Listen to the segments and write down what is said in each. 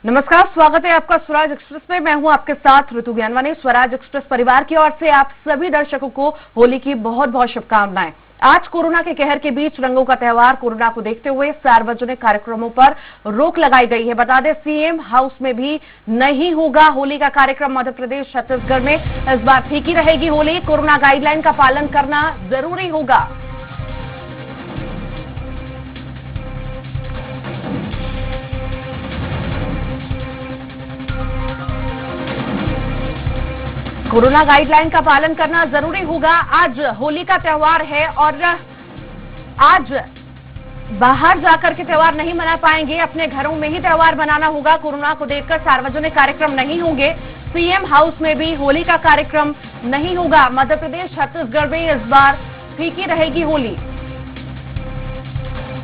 नमस्कार, स्वागत है आपका स्वराज एक्सप्रेस में। मैं हूं आपके साथ ऋतु ज्ञानवानी। स्वराज एक्सप्रेस परिवार की ओर से आप सभी दर्शकों को होली की बहुत बहुत शुभकामनाएं। आज कोरोना के कहर के बीच रंगों का त्योहार, कोरोना को देखते हुए सार्वजनिक कार्यक्रमों पर रोक लगाई गई है। बता दें, सीएम हाउस में भी नहीं होगा होली का कार्यक्रम। मध्य प्रदेश छत्तीसगढ़ में इस बार फीकी रहेगी होली। कोरोना गाइडलाइन का पालन करना जरूरी होगा। कोरोना गाइडलाइन का पालन करना जरूरी होगा। आज होली का त्योहार है और आज बाहर जाकर के त्योहार नहीं मना पाएंगे, अपने घरों में ही त्योहार मनाना होगा। कोरोना को देखकर सार्वजनिक कार्यक्रम नहीं होंगे। सीएम हाउस में भी होली का कार्यक्रम नहीं होगा। मध्य प्रदेश छत्तीसगढ़ में इस बार फीकी रहेगी होली।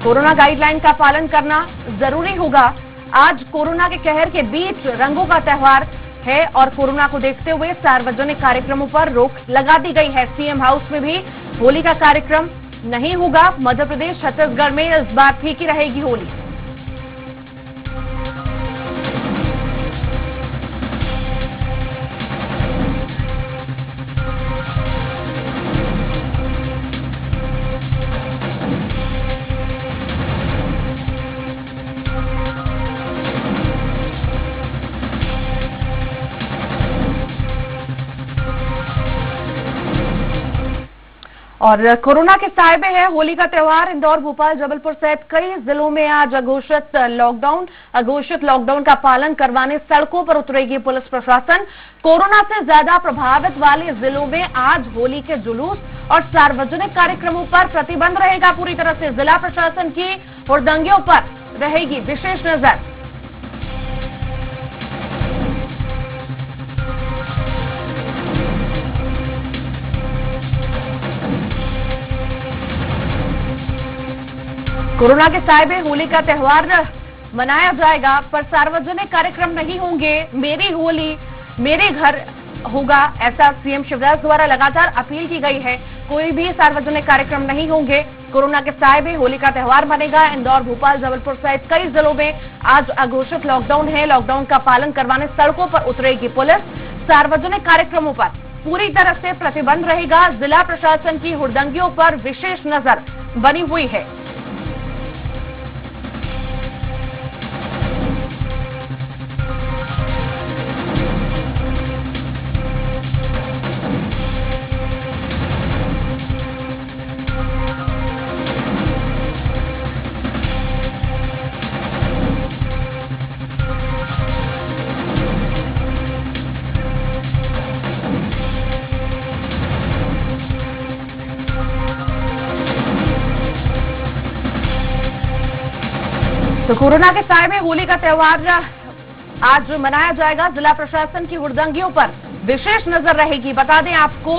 कोरोना गाइडलाइन का पालन करना जरूरी होगा। आज कोरोना के कहर के बीच रंगों का त्योहार है और कोरोना को देखते हुए सार्वजनिक कार्यक्रमों पर रोक लगा दी गई है। सीएम हाउस में भी होली का कार्यक्रम नहीं होगा। मध्य प्रदेश छत्तीसगढ़ में इस बार फीकी रहेगी होली। और कोरोना के साए में है होली का त्योहार। इंदौर, भोपाल, जबलपुर सहित कई जिलों में आज अघोषित लॉकडाउन का पालन करवाने सड़कों पर उतरेगी पुलिस प्रशासन। कोरोना से ज्यादा प्रभावित वाले जिलों में आज होली के जुलूस और सार्वजनिक कार्यक्रमों पर प्रतिबंध रहेगा पूरी तरह से। जिला प्रशासन की हुड़दंगियों पर रहेगी विशेष नजर। कोरोना के साए में होली का त्योहार मनाया जाएगा, पर सार्वजनिक कार्यक्रम नहीं होंगे। मेरी होली मेरे घर होगा, ऐसा सीएम शिवराज द्वारा लगातार अपील की गई है। कोई भी सार्वजनिक कार्यक्रम नहीं होंगे। कोरोना के साए में होली का त्योहार बनेगा। इंदौर, भोपाल, जबलपुर सहित कई जिलों में आज अघोषित लॉकडाउन है। लॉकडाउन का पालन करवाने सड़कों पर उतरेगी पुलिस। सार्वजनिक कार्यक्रमों पर पूरी तरह से प्रतिबंध रहेगा। जिला प्रशासन की हुड़दंगियों पर विशेष नजर बनी हुई है। तो कोरोना के साए में होली का त्योहार आज मनाया जाएगा। जिला प्रशासन की हुड़दंगियों पर विशेष नजर रहेगी। बता दें आपको,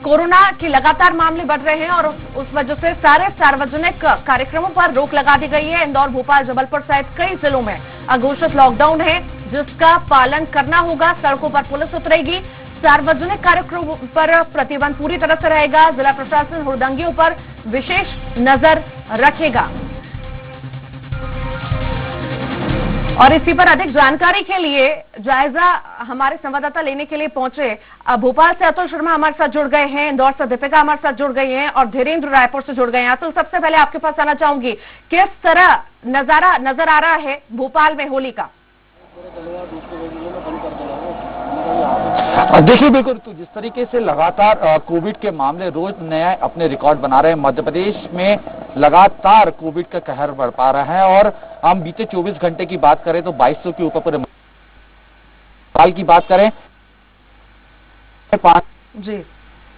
कोरोना के लगातार मामले बढ़ रहे हैं और उस वजह से सारे सार्वजनिक कार्यक्रमों पर रोक लगा दी गई है। इंदौर, भोपाल, जबलपुर सहित कई जिलों में अघोषित लॉकडाउन है, जिसका पालन करना होगा। सड़कों पर पुलिस उतरेगी। सार्वजनिक कार्यक्रमों पर प्रतिबंध पूरी तरह से रहेगा। जिला प्रशासन हुड़दंगियों पर विशेष नजर रखेगा। और इसी पर अधिक जानकारी के लिए जायजा हमारे संवाददाता लेने के लिए पहुंचे। भोपाल से अतुल शर्मा हमारे साथ जुड़ गए हैं, इंदौर से दीपिका हमारे साथ जुड़ गई हैं और धीरेन्द्र रायपुर से जुड़ गए हैं। अतुल, सबसे पहले आपके पास आना चाहूंगी, किस तरह नजारा नजर आ रहा है भोपाल में होली का? देखिए, बिल्कुल तो जिस तरीके से लगातार कोविड के मामले रोज नए अपने रिकॉर्ड बना रहे हैं, मध्य प्रदेश में लगातार कोविड का कहर बढ़ पा रहा है। और हम बीते 24 घंटे की बात करें तो 2200 के ऊपर पूरे भोपाल की बात करें 5 जी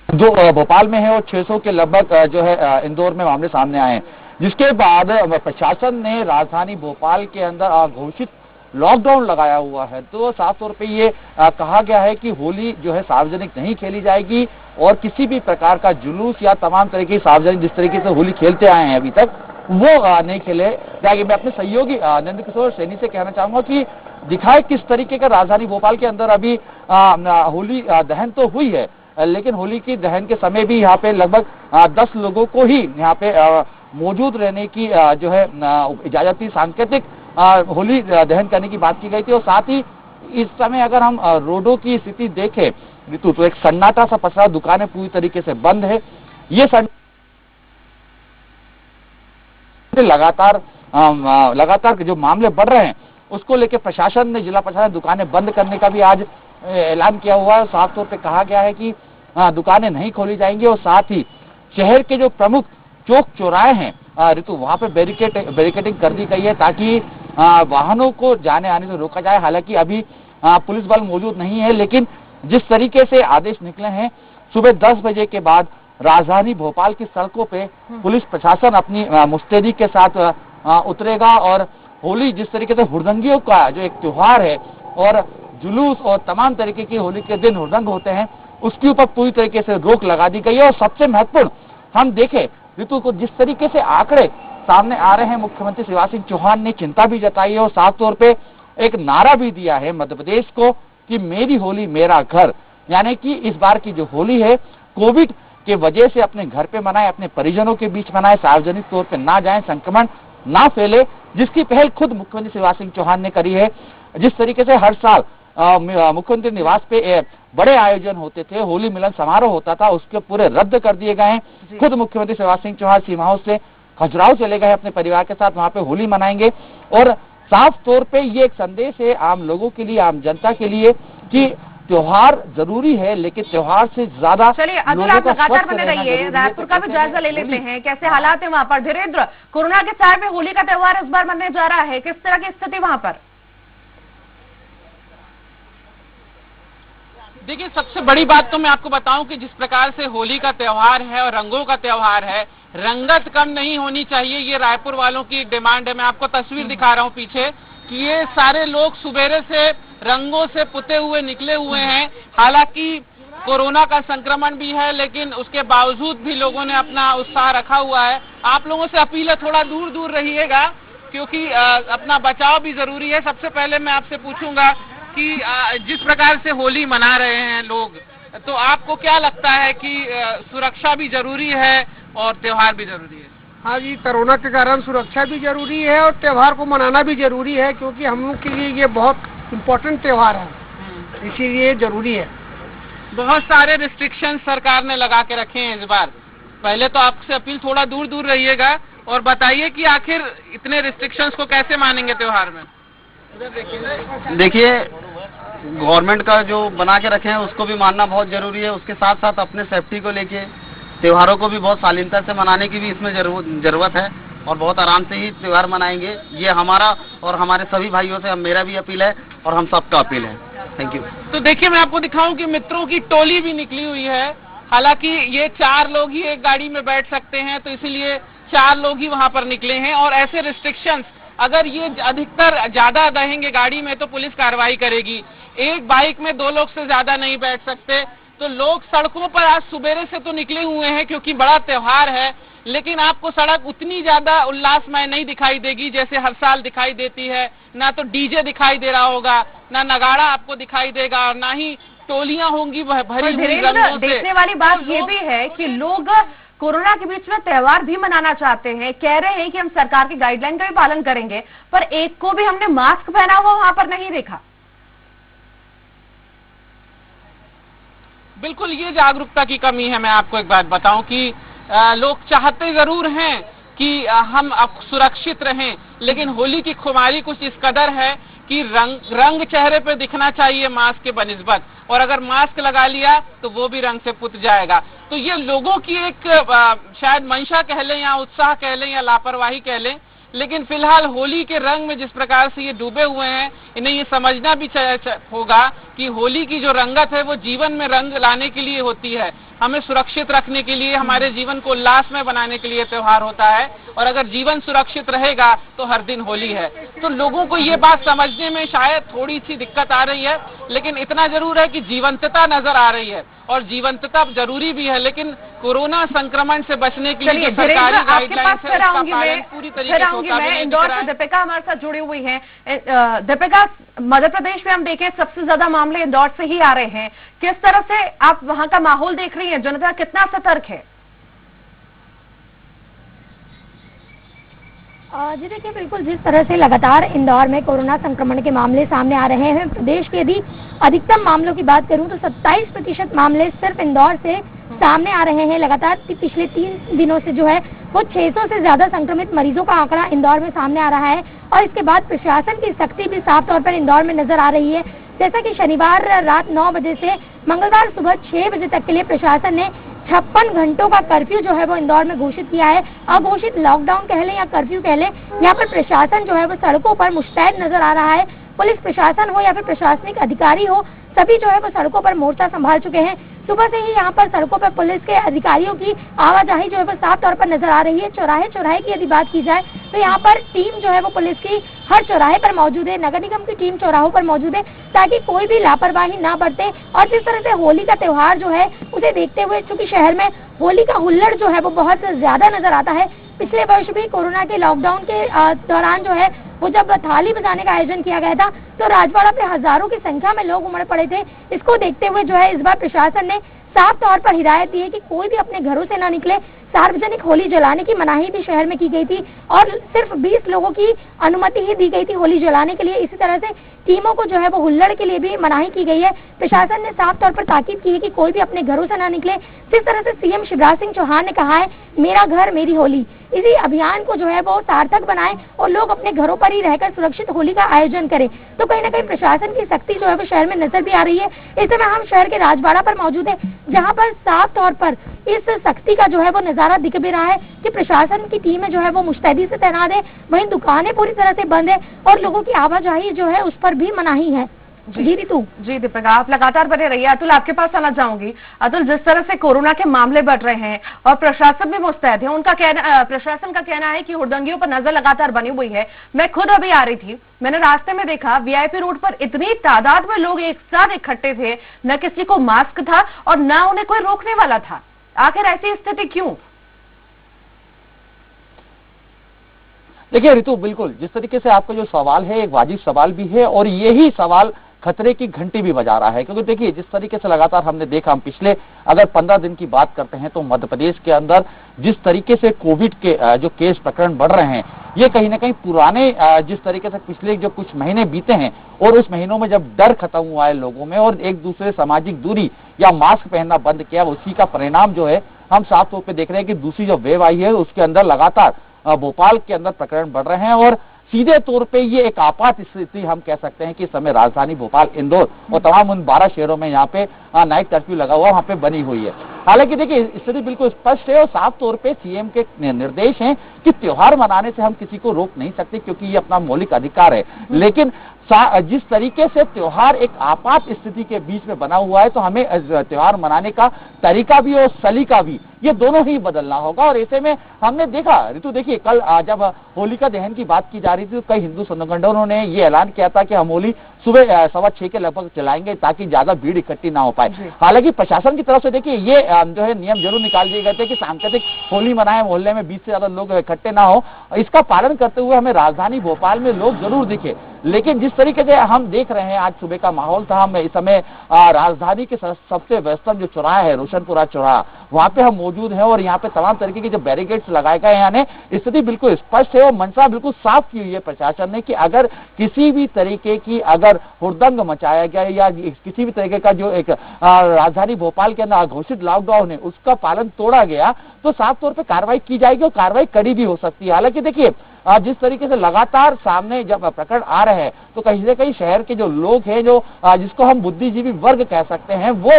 जो भोपाल में है और 600 के लगभग जो है इंदौर में मामले सामने आए हैं। जिसके बाद प्रशासन ने राजधानी भोपाल के अंदर घोषित लॉकडाउन लगाया हुआ है। तो साफ तौर पे ये कहा गया है कि होली जो है सार्वजनिक नहीं खेली जाएगी और किसी भी प्रकार का जुलूस या तमाम तरह की सार्वजनिक जिस तरीके से होली खेलते आए हैं अभी तक वो नहीं खेले जाएगी। मैं अपने सहयोगी नंद किशोर सैनी से कहना चाहूंगा कि दिखाए किस तरीके का राजधानी भोपाल के अंदर अभी होली दहन तो हुई है, लेकिन होली की दहन के समय भी यहाँ पे लगभग 10 लोगों को ही यहाँ पे मौजूद रहने की जो है इजाजत थी। सांकेतिक होली दहन करने की बात की गई थी। और साथ ही इस समय अगर हम रोडों की स्थिति देखें ऋतु, तो एक सन्नाटा सा पसरा, दुकानें पूरी तरीके से बंद है। ये लगातार जो मामले बढ़ रहे हैं उसको लेकर प्रशासन ने, जिला प्रशासन दुकानें बंद करने का भी आज ऐलान किया हुआ है। साफ तौर पे कहा गया है कि दुकानें नहीं खोली जाएंगी और साथ ही शहर के जो प्रमुख चौक चौराहे हैं ऋतु, वहां पे बैरिकेडिंग कर दी गई है ताकि वाहनों को जाने आने से रोका जाए। हालांकि अभी पुलिस बल मौजूद नहीं है, लेकिन जिस तरीके से आदेश निकले हैं, सुबह 10 बजे के बाद राजधानी भोपाल की सड़कों पे पुलिस प्रशासन अपनी मुस्तैदी के साथ उतरेगा और होली जिस तरीके से हुड़दंगियों का जो एक त्योहार है और जुलूस और तमाम तरीके की होली के दिन हुड़दंग होते हैं, उसके ऊपर पूरी तरीके से रोक लगा दी गई है। और सबसे महत्वपूर्ण हम देखें ऋतु को, जिस तरीके से आंकड़े सामने आ रहे हैं, मुख्यमंत्री शिवराज सिंह चौहान ने चिंता भी जताई है और साफ तौर पे एक नारा भी दिया है मध्य प्रदेश को कि मेरी होली मेरा घर, यानी कि इस बार की जो होली है कोविड के वजह से अपने घर पे मनाएं, अपने परिजनों के बीच मनाएं, सार्वजनिक तौर पे ना जाएं, संक्रमण ना फैले, जिसकी पहल खुद मुख्यमंत्री शिवराज सिंह चौहान ने करी है। जिस तरीके से हर साल मुख्यमंत्री निवास पे बड़े आयोजन होते थे, होली मिलन समारोह होता था, उसके पूरे रद्द कर दिए गए हैं। खुद मुख्यमंत्री शिवराज सिंह चौहान सीमाओं से खजुराहो चले गए अपने परिवार के साथ, वहां पे होली मनाएंगे। और साफ तौर पे ये एक संदेश है आम लोगों के लिए, आम जनता के लिए कि त्योहार जरूरी है, लेकिन त्योहार से ज्यादा चलिए अतुल, आप लगातार बने रहिए। रायपुर का भी जायजा ले लेते हैं, कैसे हालात है वहां पर। धीरेन्द्र, कोरोना के साय में होली का त्योहार इस बार मनने जा रहा है, किस तरह की स्थिति वहां पर? देखिए, सबसे बड़ी बात तो मैं आपको बताऊं कि जिस प्रकार से होली का त्योहार है और रंगों का त्योहार है, रंगत कम नहीं होनी चाहिए, ये रायपुर वालों की एक डिमांड है। मैं आपको तस्वीर दिखा रहा हूं पीछे कि ये सारे लोग सुबेरे से रंगों से पुते हुए निकले हुए हैं। हालांकि कोरोना का संक्रमण भी है, लेकिन उसके बावजूद भी लोगों ने अपना उत्साह रखा हुआ है। आप लोगों से अपील है, थोड़ा दूर दूर रहिएगा, क्योंकि अपना बचाव भी जरूरी है। सबसे पहले मैं आपसे पूछूंगा कि जिस प्रकार से होली मना रहे हैं लोग, तो आपको क्या लगता है कि सुरक्षा भी जरूरी है और त्योहार भी जरूरी है? हाँ जी, कोरोना के कारण सुरक्षा भी जरूरी है और त्योहार को मनाना भी जरूरी है, क्योंकि हम लोग के लिए ये बहुत इम्पोर्टेंट त्योहार है, इसीलिए जरूरी है। बहुत सारे रिस्ट्रिक्शन सरकार ने लगा के रखे हैं इस बार। पहले तो आपसे अपील, थोड़ा दूर दूर रहिएगा और बताइए कि आखिर इतने रिस्ट्रिक्शंस को कैसे मानेंगे त्योहार में? देखिए, गवर्नमेंट का जो बना के रखे हैं उसको भी मानना बहुत जरूरी है। उसके साथ साथ अपने सेफ्टी को लेके त्योहारों को भी बहुत शालीनता से मनाने की भी इसमें जरूरत है और बहुत आराम से ही त्योहार मनाएंगे। ये हमारा और हमारे सभी भाइयों से मेरा भी अपील है और हम सबका अपील है। Thank you. तो देखिए, मैं आपको दिखाऊं कि मित्रों की टोली भी निकली हुई है। हालांकि ये 4 लोग ही एक गाड़ी में बैठ सकते हैं, तो इसीलिए 4 लोग ही वहां पर निकले हैं। और ऐसे रिस्ट्रिक्शंस अगर ये अधिकतर ज्यादा रहेंगे गाड़ी में तो पुलिस कार्रवाई करेगी। एक बाइक में 2 लोग से ज्यादा नहीं बैठ सकते। तो लोग सड़कों पर आज सुबेरे से तो निकले हुए हैं क्योंकि बड़ा त्योहार है, लेकिन आपको सड़क उतनी ज्यादा उल्लासमय नहीं दिखाई देगी जैसे हर साल दिखाई देती है। ना तो डीजे दिखाई दे रहा होगा, ना नगाड़ा आपको दिखाई देगा, और ना ही टोलियां होंगी भरी हुई रंगों से। देखने वाली बात ये भी है कि लोग कोरोना के बीच में त्योहार भी मनाना चाहते हैं, कह रहे हैं कि हम सरकार की गाइडलाइन का भी पालन करेंगे, पर एक को भी हमने मास्क पहना हुआ वहां पर नहीं देखा। बिल्कुल, ये जागरूकता की कमी है। मैं आपको एक बात बताऊं कि लोग चाहते जरूर हैं कि हम अब सुरक्षित रहें, लेकिन होली की खुमारी कुछ इस कदर है कि रंग चेहरे पे दिखना चाहिए मास्क के बनिस्बत, और अगर मास्क लगा लिया तो वो भी रंग से पुत जाएगा। तो ये लोगों की एक शायद मंशा कह लें या उत्साह कह लें या लापरवाही कह लें, लेकिन फिलहाल होली के रंग में जिस प्रकार से ये डूबे हुए हैं, इन्हें ये समझना भी होगा कि होली की जो रंगत है वो जीवन में रंग लाने के लिए होती है, हमें सुरक्षित रखने के लिए, हमारे जीवन को उल्लासमय बनाने के लिए त्योहार होता है। और अगर जीवन सुरक्षित रहेगा तो हर दिन होली है। तो लोगों को ये बात समझने में शायद थोड़ी सी दिक्कत आ रही है, लेकिन इतना जरूर है कि जीवंतता नजर आ रही है और जीवंतता जरूरी भी है, लेकिन कोरोना संक्रमण से बचने के लिए सरकारी गाइडलाइन है उसका पालन पूरी तरीके से होता है। इंदौर से दीपिका हमारे साथ जुड़ी हुई है। दीपिका, मध्य प्रदेश में हम देखें सबसे ज्यादा मामले इंदौर से ही आ रहे हैं, किस तरह से आप वहां का माहौल देख रही हैं? जनता कितना सतर्क है? जी देखिए, बिल्कुल जिस तरह से लगातार इंदौर में कोरोना संक्रमण के मामले सामने आ रहे हैं, प्रदेश के यदि अधिकतम मामलों की बात करूं तो 27% मामले सिर्फ इंदौर से सामने आ रहे हैं। लगातार पिछले 3 दिनों से जो है वो 600 से ज्यादा संक्रमित मरीजों का आंकड़ा इंदौर में सामने आ रहा है और इसके बाद प्रशासन की सख्ती भी साफ तौर पर इंदौर में नजर आ रही है। जैसा कि शनिवार रात 9 बजे से मंगलवार सुबह 6 बजे तक के लिए प्रशासन ने 56 घंटों का कर्फ्यू जो है वो इंदौर में घोषित किया है। अघोषित लॉकडाउन कह लें या कर्फ्यू कह लें, यहाँ पर प्रशासन जो है वो सड़कों पर मुस्तैद नजर आ रहा है। पुलिस प्रशासन हो या फिर प्रशासनिक अधिकारी हो, सभी जो है वो सड़कों पर मोर्चा संभाल चुके हैं। सुबह से ही यहाँ पर सड़कों पर पुलिस के अधिकारियों की आवाजाही जो है वो साफ तौर पर नजर आ रही है। चौराहे चौराहे की यदि बात की जाए तो यहाँ पर टीम जो है वो पुलिस की हर चौराहे पर मौजूद है। नगर निगम की टीम चौराहों पर मौजूद है ताकि कोई भी लापरवाही ना बरते। और जिस तरह से होली का त्योहार जो है उसे देखते हुए, चूंकि शहर में होली का हुल्लड़ जो है वो बहुत ज्यादा नजर आता है। पिछले वर्ष भी कोरोना के लॉकडाउन के दौरान जो है वो जब थाली बजाने का आयोजन किया गया था तो राजवाड़ा पे हजारों की संख्या में लोग उमड़ पड़े थे। इसको देखते हुए जो है इस बार प्रशासन ने साफ तौर पर हिदायत दी है कि कोई भी अपने घरों से ना निकले। सार्वजनिक होली जलाने की मनाही भी शहर में की गई थी और सिर्फ 20 लोगों की अनुमति ही दी गई थी होली जलाने के लिए। इसी तरह से टीमों को जो है वो हुल्लड़ के लिए भी मनाही की गई है। प्रशासन ने साफ तौर पर ताकीद की है कि कोई भी अपने घरों से ना निकले। जिस तरह से सीएम शिवराज सिंह चौहान ने कहा है, मेरा घर मेरी होली, इसी अभियान को जो है वो सार्थक बनाएं और लोग अपने घरों पर ही रहकर सुरक्षित होली का आयोजन करें। तो कहीं ना कहीं प्रशासन की सख्ती जो है वो शहर में नजर भी आ रही है। इस समय हम शहर के राजवाड़ा पर मौजूद है, जहाँ पर साफ तौर पर इस सख्ती का जो है वो नजारा दिख भी रहा है कि प्रशासन की टीमें जो है वो मुस्तैदी से तैनात है। वहीं दुकानें पूरी तरह से बंद है और लोगों की आवाजाही जो है उस पर भी मनाही है। जी ऋतु। जी दीपिका, आप लगातार बने रहिए। अतुल, आपके पास आना चाहूंगी। अतुल, जिस तरह से कोरोना के मामले बढ़ रहे हैं और प्रशासन भी मुस्तैद है, उनका कहना, प्रशासन का कहना है कि हुड़दंगियों पर नजर लगातार बनी हुई है। मैं खुद अभी आ रही थी, मैंने रास्ते में देखा वीआईपी रोड पर इतनी तादाद में लोग एक साथ इकट्ठे थे, न किसी को मास्क था और न उन्हें कोई रोकने वाला था। आखिर ऐसी स्थिति क्यों? देखिए ऋतु, बिल्कुल जिस तरीके से आपका जो सवाल है एक वाजिब सवाल भी है और यही सवाल खतरे की घंटी भी बजा रहा है। क्योंकि देखिए जिस तरीके से लगातार हमने देखा, हम पिछले अगर 15 दिन की बात करते हैं तो मध्य प्रदेश के अंदर जिस तरीके से कोविड के जो केस प्रकरण बढ़ रहे हैं, ये कहीं ना कहीं पुराने जिस तरीके से पिछले जो कुछ महीने बीते हैं और उस महीनों में जब डर खत्म हुआ है लोगों में और एक दूसरे सामाजिक दूरी या मास्क पहनना बंद किया, उसी का परिणाम जो है हम साफ तौर पर देख रहे हैं कि दूसरी जो वेव आई है उसके अंदर लगातार भोपाल के अंदर प्रकरण बढ़ रहे हैं और सीधे तौर पे ये एक आपात स्थिति हम कह सकते हैं कि इस समय राजधानी भोपाल, इंदौर और तमाम उन 12 शहरों में यहाँ पे नाइट कर्फ्यू लगा हुआ वहाँ पे बनी हुई है। हालांकि देखिए स्थिति बिल्कुल स्पष्ट है और साफ तौर पे सीएम के निर्देश हैं कि त्योहार मनाने से हम किसी को रोक नहीं सकते क्योंकि ये अपना मौलिक अधिकार है। लेकिन जिस तरीके से त्योहार एक आपात स्थिति के बीच में बना हुआ है तो हमें त्योहार मनाने का तरीका भी और सलीका भी ये दोनों ही बदलना होगा। और ऐसे में हमने देखा ऋतु, देखिए कल जब होलिका दहन की बात की जा रही थी तो कई हिंदू संगठनों ने ये ऐलान किया था कि हम होली सुबह 6:15 के लगभग चलाएंगे ताकि ज्यादा भीड़ इकट्ठी ना हो पाए। हालांकि प्रशासन की तरफ से देखिए ये जो है नियम जरूर निकाल दिए गए थे कि सांकेतिक होली मनाए, मोहल्ले में 20 से ज्यादा लोग इकट्ठे ना हो। इसका पालन करते हुए हमें राजधानी भोपाल में लोग जरूर दिखे। लेकिन जिस तरीके से हम देख रहे हैं आज सुबह का माहौल था, हम इस समय राजधानी के सबसे व्यस्तम जो चौराहा है रोशनपुरा चौराहा, वहां पे हम मौजूद हैं और यहाँ पे तमाम तरीके के जो बैरिकेड्स लगाए गए हैं, यानी स्थिति बिल्कुल स्पष्ट है और मंशा बिल्कुल साफ की हुई है प्रशासन ने कि अगर किसी भी तरीके की अगर हुड़दंग मचाया गया या किसी भी तरीके का जो एक राजधानी भोपाल के अंदर घोषित लॉकडाउन है उसका पालन तोड़ा गया तो साफ तौर पर कार्रवाई की जाएगी और कार्रवाई कड़ी भी हो सकती है। हालांकि देखिए जिस तरीके से लगातार सामने जब प्रकरण आ रहे हैं तो कहीं से कहीं शहर के जो लोग हैं, जो जिसको हम बुद्धिजीवी वर्ग कह सकते हैं, वो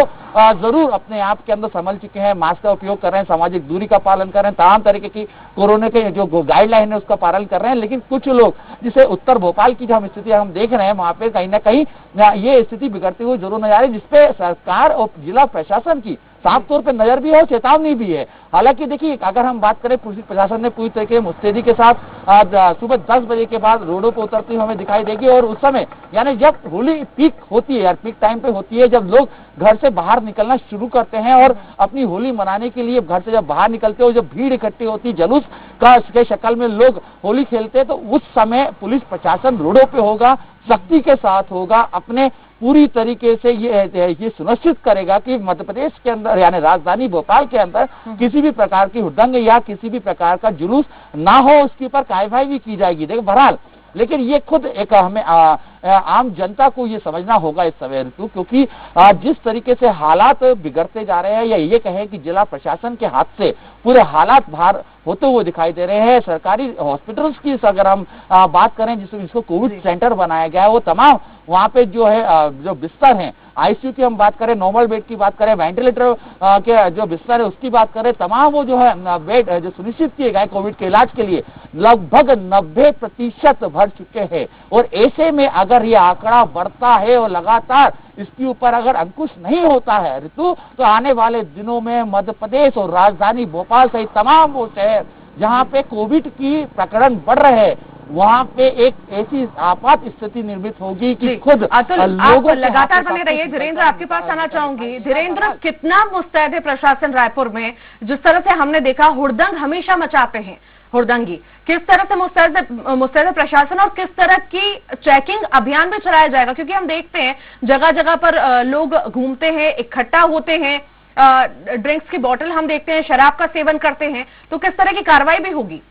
जरूर अपने आप के अंदर समझ चुके हैं, मास्क का उपयोग कर रहे हैं, सामाजिक दूरी का पालन कर रहे हैं, तमाम तरीके की कोरोना के जो गाइडलाइन है उसका पालन कर रहे हैं। लेकिन कुछ लोग जिसे उत्तर भोपाल की जो हम स्थिति हम देख रहे हैं वहां पे कहीं ना कहीं ये स्थिति बिगड़ती हुई जरूर नजर आ रही है, जिसपे सरकार और जिला प्रशासन की साफ तौर पे नजर भी है और चेतावनी भी है। हालांकि देखिए अगर हम बात करें, पुलिस प्रशासन ने पूरी तरीके मुस्तैदी के साथ सुबह 10 बजे के बाद रोडों पर उतरती हुई हमें दिखाई देगी और उस समय यानी जब होली पीक होती है यार, पीक टाइम पे होती है, जब लोग घर से बाहर निकलना शुरू करते हैं और अपनी होली मनाने के लिए घर से जब बाहर निकलते हो, जब भीड़ इकट्ठी होती है, जुलूस के शक्ल में लोग होली खेलते हैं, तो उस समय पुलिस प्रशासन रोडों पे होगा, सख्ती के साथ होगा, अपने पूरी तरीके से ये सुनिश्चित करेगा कि मध्य प्रदेश के अंदर यानी राजधानी भोपाल के अंदर किसी भी प्रकार की हुड़दंग या किसी भी प्रकार का जुलूस ना हो, उसके ऊपर कार्रवाई भी की जाएगी। देखिए बहरहाल लेकिन ये खुद एक हमें आम जनता को ये समझना होगा इस समय ऋतु, क्योंकि जिस तरीके से हालात बिगड़ते जा रहे हैं या ये कहें कि जिला प्रशासन के हाथ से पूरे हालात बाहर होते हुए दिखाई दे रहे हैं। सरकारी हॉस्पिटल्स की अगर हम बात करें जिसको कोविड सेंटर बनाया गया है, वो तमाम वहाँ पे जो है जो बिस्तर हैं, आईसीयू की हम बात करें, नॉर्मल बेड की बात करें, वेंटिलेटर के जो बिस्तर है उसकी बात करें, तमाम वो जो है बेड जो सुनिश्चित किए गए कोविड के इलाज के लिए लगभग 90% भर चुके हैं। और ऐसे में अगर ये आंकड़ा बढ़ता है और लगातार इसके ऊपर अगर अंकुश नहीं होता है ऋतु, तो आने वाले दिनों में मध्य प्रदेश और राजधानी भोपाल सहित तमाम वो शहर जहाँ पे कोविड की प्रकरण बढ़ रहे हैं, वहाँ पे एक ऐसी आपात स्थिति निर्मित होगी कि खुद अतुल, आप लगातार बने रहिए। धीरेन्द्र, आपके पास आना चाहूंगी। धीरेन्द्र, कितना मुस्तैद है प्रशासन रायपुर में? जिस तरह से हमने देखा हुड़दंग हमेशा मचाते हैं हुड़दंगी, किस तरह से मुस्तैद है प्रशासन और किस तरह की चेकिंग अभियान भी चलाया जाएगा? क्योंकि हम देखते हैं जगह जगह पर लोग घूमते हैं, इकट्ठा होते हैं, ड्रिंक्स की बोतल हम देखते हैं, शराब का सेवन करते हैं, तो किस तरह की कार्रवाई भी होगी?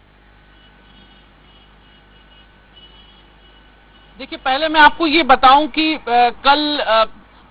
देखिए, पहले मैं आपको ये बताऊं कि कल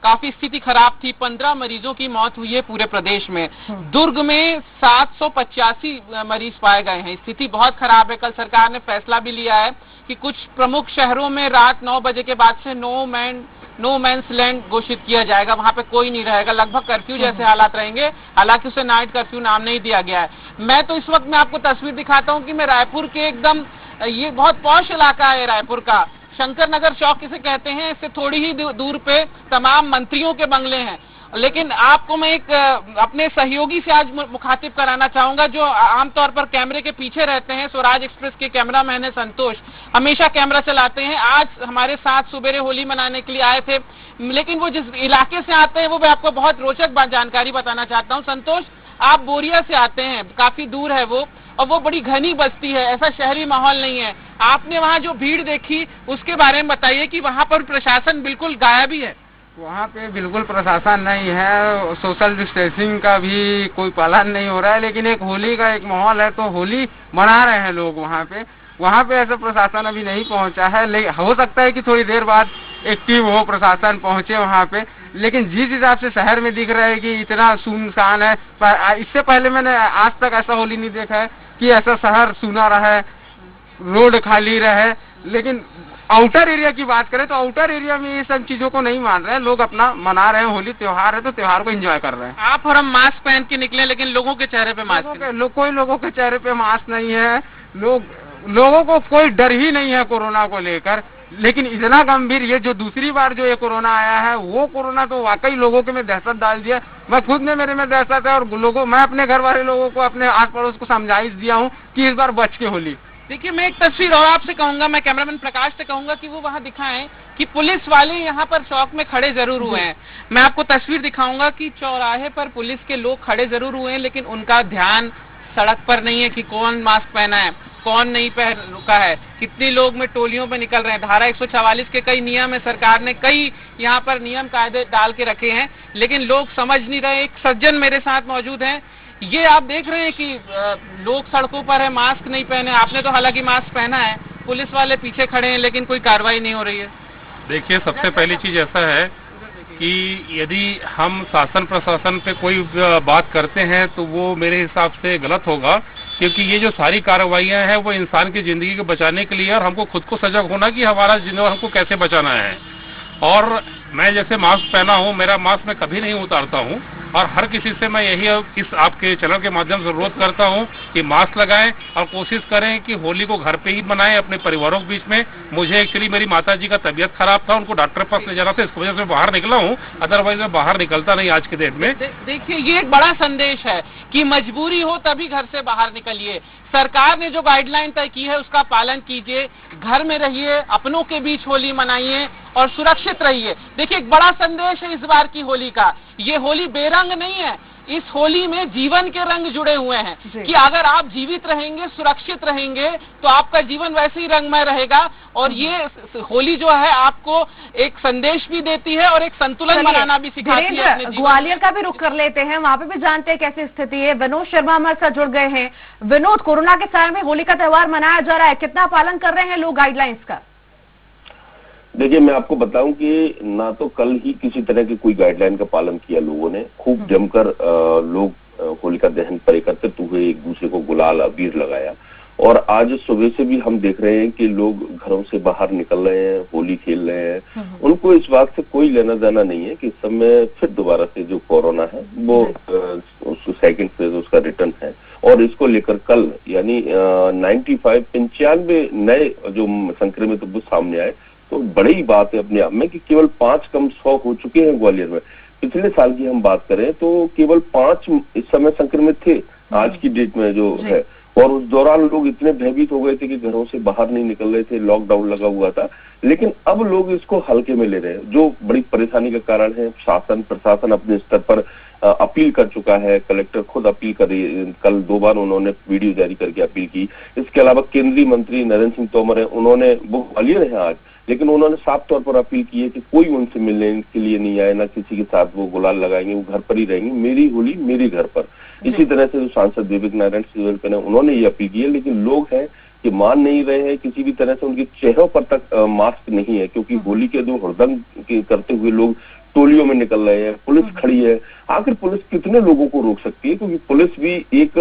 काफी स्थिति खराब थी। 15 मरीजों की मौत हुई है पूरे प्रदेश में। दुर्ग में 785 मरीज पाए गए हैं। स्थिति बहुत खराब है। कल सरकार ने फैसला भी लिया है कि कुछ प्रमुख शहरों में रात 9 बजे के बाद से नो मैंस लैंड घोषित किया जाएगा। वहां पे कोई नहीं रहेगा, लगभग कर्फ्यू जैसे हालात रहेंगे। हालांकि उसे नाइट कर्फ्यू नाम नहीं दिया गया है। मैं तो इस वक्त मैं आपको तस्वीर दिखाता हूं कि मैं रायपुर के एकदम, ये बहुत पॉश इलाका है रायपुर का, शंकर नगर चौक इसे कहते हैं। इससे थोड़ी ही दूर पे तमाम मंत्रियों के बंगले हैं। लेकिन आपको मैं एक अपने सहयोगी से आज मुखातिब कराना चाहूंगा जो आमतौर पर कैमरे के पीछे रहते हैं। स्वराज एक्सप्रेस के कैमरामैन है संतोष, हमेशा कैमरा चलाते हैं। आज हमारे साथ सुबेरे होली मनाने के लिए आए थे, लेकिन वो जिस इलाके से आते हैं वो मैं आपको बहुत रोचक जानकारी बताना चाहता हूँ। संतोष, आप बोरिया से आते हैं, काफी दूर है वो, और वो बड़ी घनी बस्ती है, ऐसा शहरी माहौल नहीं है। आपने वहाँ जो भीड़ देखी उसके बारे में बताइए कि वहाँ पर प्रशासन बिल्कुल गायब ही है। वहाँ पे बिल्कुल प्रशासन नहीं है, सोशल डिस्टेंसिंग का भी कोई पालन नहीं हो रहा है, लेकिन एक होली का एक माहौल है, तो होली मना रहे हैं लोग वहाँ पे। वहाँ पे ऐसा प्रशासन अभी नहीं पहुँचा है, लेकिन हो सकता है कि थोड़ी देर बाद एक्टिव हो, प्रशासन पहुँचे वहाँ पे। लेकिन जिस हिसाब से शहर में दिख रहा है कि इतना सुनसान है, इससे पहले मैंने आज तक ऐसा होली नहीं देखा है कि ऐसा शहर सुना रहा है, रोड खाली रहे। लेकिन आउटर एरिया की बात करें तो आउटर एरिया में ये सब चीजों को नहीं मान रहे हैं, लोग अपना मना रहे हैं। होली त्योहार है तो त्योहार को एंजॉय कर रहे हैं। आप और हम मास्क पहन के निकले, लेकिन लोगों के चेहरे पे मास्क कोई लोगों के चेहरे पे मास्क नहीं है। लोगों को कोई डर ही नहीं है कोरोना को लेकर। लेकिन इतना गंभीर ये जो दूसरी बार जो ये कोरोना आया है, वो कोरोना तो वाकई लोगों के में दहशत डाल दिया। मैं खुद ने, मेरे में दहशत है, और मैं अपने घर वाले लोगों को, अपने आस पड़ोस को समझाइश दिया हूँ कि इस बार बच के होली। देखिए, मैं एक तस्वीर और आपसे कहूंगा, मैं कैमरामैन प्रकाश से कहूंगा कि वो वहां दिखाएं कि पुलिस वाले यहाँ पर चौक में खड़े जरूर हुए हैं। मैं आपको तस्वीर दिखाऊंगा कि चौराहे पर पुलिस के लोग खड़े जरूर हुए हैं, लेकिन उनका ध्यान सड़क पर नहीं है कि कौन मास्क पहना है, कौन नहीं पहन रुका है, कितने लोग में टोलियों में निकल रहे हैं। धारा 144 के कई नियम है, सरकार ने कई यहाँ पर नियम कायदे डाल के रखे हैं, लेकिन लोग समझ नहीं रहे। एक सज्जन मेरे साथ मौजूद हैं, ये आप देख रहे हैं कि लोग सड़कों पर है, मास्क नहीं पहने। आपने तो हालांकि मास्क पहना है, पुलिस वाले पीछे खड़े हैं, लेकिन कोई कार्रवाई नहीं हो रही है। देखिए, सबसे पहली चीज ऐसा है कि यदि हम शासन प्रशासन पे कोई बात करते हैं तो वो मेरे हिसाब से गलत होगा, क्योंकि ये जो सारी कार्रवाइयां हैं वो इंसान की जिंदगी को बचाने के लिए, और हमको खुद को सजग होना कि हमारा जिंदगी हमको कैसे बचाना है। और मैं जैसे मास्क पहना हूँ, मेरा मास्क मैं कभी नहीं उतारता हूँ, और हर किसी से मैं यही इस आपके चैनल के माध्यम से अनुरोध करता हूं कि मास्क लगाएं और कोशिश करें कि होली को घर पे ही मनाएं अपने परिवारों के बीच में। मुझे एक्चुअली मेरी माताजी का तबीयत खराब था, उनको डॉक्टर के पास ले जाना था, इस वजह से बाहर निकला हूं, अदरवाइज मैं बाहर निकलता नहीं आज के डेट में। देखिए, ये एक बड़ा संदेश है कि मजबूरी हो तभी घर से बाहर निकलिए। सरकार ने जो गाइडलाइन तय की है उसका पालन कीजिए, घर में रहिए, अपनों के बीच होली मनाइए और सुरक्षित रहिए। देखिए, एक बड़ा संदेश है इस बार की होली का। ये होली बेरंग नहीं है, इस होली में जीवन के रंग जुड़े हुए हैं कि अगर आप जीवित रहेंगे, सुरक्षित रहेंगे, तो आपका जीवन वैसे ही रंगमय रहेगा। और ये होली जो है आपको एक संदेश भी देती है और एक संतुलन बनाना भी सिखाती है अपने जीवन। ग्वालियर का भी रुख कर लेते हैं, वहाँ पे भी जानते हैं कैसी स्थिति है। विनोद शर्मा हमारे साथ जुड़ गए हैं। विनोद, कोरोना के साल में होली का त्योहार मनाया जा रहा है, कितना पालन कर रहे हैं लोग गाइडलाइंस का? देखिए, मैं आपको बताऊं कि ना तो कल ही किसी तरह की कोई गाइडलाइन का पालन किया लोगों ने। खूब जमकर लोग होलिका दहन पर एकत्रित हुए, एक दूसरे को गुलाल अबीर लगाया। और आज सुबह से भी हम देख रहे हैं कि लोग घरों से बाहर निकल रहे हैं, होली खेल रहे हैं। उनको इस बात से कोई लेना देना नहीं है कि इस समय फिर दोबारा से जो कोरोना है वो उसको सेकेंड फेज उसका रिटर्न है। और इसको लेकर कल यानी 95 नए जो संक्रमित वो सामने आए, तो बड़ी बात है अपने आप में कि केवल 5 कम 100 हो चुके हैं ग्वालियर में। पिछले साल की हम बात करें तो केवल 5 इस समय संक्रमित थे आज की डेट में जो है। और उस दौरान लोग इतने भयभीत हो गए थे कि घरों से बाहर नहीं निकल रहे थे, लॉकडाउन लगा हुआ था। लेकिन अब लोग इसको हल्के में ले रहे हैं, जो बड़ी परेशानी का कारण है। शासन प्रशासन अपने स्तर पर अपील कर चुका है, कलेक्टर खुद अपील कर रही है। कल 2 बार उन्होंने वीडियो जारी करके अपील की। इसके अलावा केंद्रीय मंत्री नरेंद्र सिंह तोमर है, उन्होंने वो ग्वालियर है आज, लेकिन उन्होंने साफ तौर पर अपील की है कि कोई उनसे मिलने के लिए नहीं आए, ना किसी के साथ वो गुलाल लगाएंगे, वो घर पर ही रहेंगे। मेरी होली मेरे घर पर। इसी तरह से जो सांसद विवेक नारायण सिंह ने उन्होंने ये अपील की है। लेकिन लोग हैं कि मान नहीं रहे हैं, किसी भी तरह से उनके चेहरों पर तक मास्क नहीं है, क्योंकि होली के जो हुड़दंग करते हुए लोग टोलियों में निकल रहे हैं। पुलिस खड़ी है, आखिर पुलिस कितने लोगों को रोक सकती है, क्योंकि पुलिस भी एक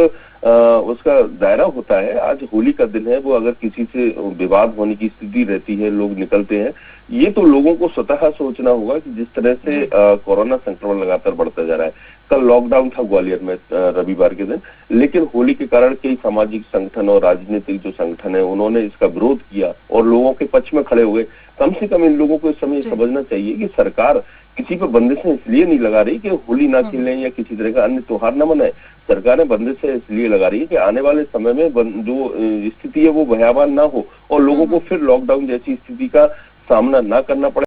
उसका दायरा होता है। आज होली का दिन है, वो अगर किसी से विवाद होने की स्थिति रहती है, लोग निकलते हैं। ये तो लोगों को स्वतः सोचना होगा कि जिस तरह से कोरोना संक्रमण लगातार बढ़ता जा रहा है। कल लॉकडाउन था ग्वालियर में रविवार के दिन, लेकिन होली के कारण कई सामाजिक संगठन और राजनीतिक जो संगठन है उन्होंने इसका विरोध किया और लोगों के पक्ष में खड़े हुए। कम से कम इन लोगों को इस समय समझना चाहिए कि सरकार किसी पर बंदिशें इसलिए नहीं लगा रही कि होली ना खेलें या किसी तरह का अन्य त्योहार न मनाए। सरकारें बंदिशें इसलिए लगा रही है कि आने वाले समय में जो स्थिति है वो भयावह ना हो और लोगों को फिर लॉकडाउन जैसी स्थिति का सामना ना करना पड़े।